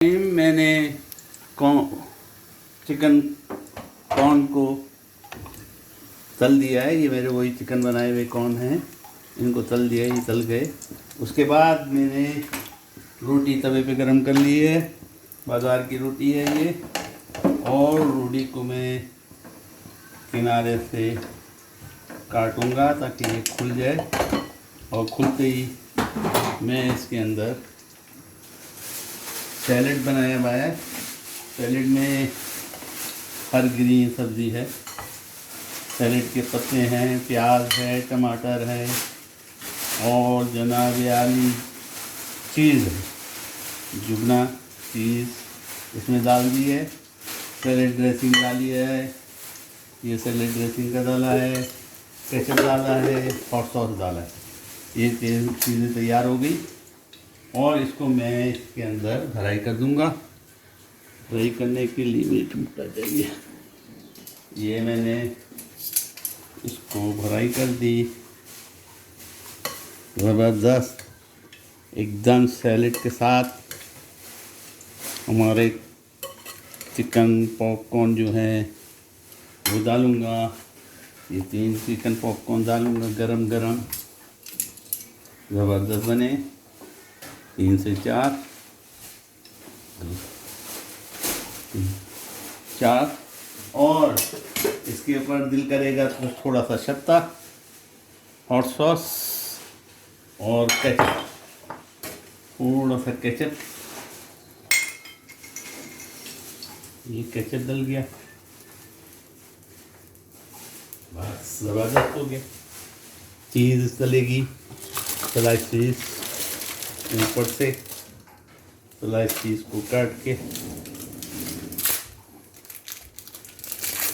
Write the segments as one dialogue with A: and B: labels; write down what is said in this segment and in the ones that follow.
A: मैंने chicken corn को तल दिया है। ये मेरे वही चिकन बनाए हुए कॉर्न हैं, इनको तल दिया है, ये तल गए। उसके बाद मैंने रोटी तवे पे गरम कर ली है, बाज़ार की रोटी है ये। और रोटी को मैं किनारे से काटूंगा ताकि ये खुल जाए, और खुलते ही मैं इसके अंदर सैलेड बनाया हुआ है। सैलेड में हर ग्रीन सब्ज़ी है, सैलेड के पत्ते हैं, प्याज है, टमाटर है और जनाब आली चीज़ है, जुगना चीज़ इसमें डाल दी है। सैलेड ड्रेसिंग डाली है, ये सैलेड ड्रेसिंग का डाला है, केचप डाला है, हॉट सॉस डाला है। ये चीज़ें तैयार हो गई और इसको मैं इसके अंदर भराई कर दूंगा। भराई करने के लिए मीट मुट्टा चाहिए। ये मैंने इसको भराई कर दी, ज़बरदस्त एकदम सैलेड के साथ। हमारे चिकन पॉपकॉर्न जो है वो डालूँगा, ये 3 चिकन पॉपकॉर्न डालूँगा गरम गरम, ज़बरदस्त बने। 3 से 4 और इसके ऊपर दिल करेगा तो थोड़ा सा शत्ता, हॉट सॉस और केचप, थोड़ा सा केचप। ये केचप डल गया, बस ज़बरदस्त हो गया। चीज़ डलेगी, स्लाइस चीज़ ऊपर से, स्लाइस चीज़ को काट के,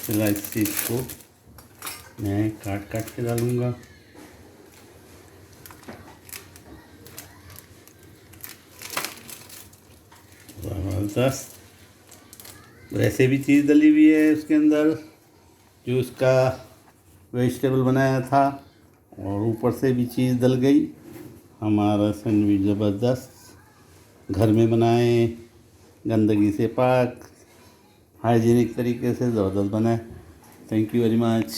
A: स्लाइस चीज़ को मैं काट के डालूँगा। ज़बरदस्त। वैसे भी चीज़ डली हुई है उसके अंदर, जो उसका वेजिटेबल बनाया था, और ऊपर से भी चीज़ डल गई। हमारा सैंडविच ज़बरदस्त, घर में बनाए, गंदगी से पाक, हाइजीनिक तरीके से ज़बरदस्त बना है। Thank you very much.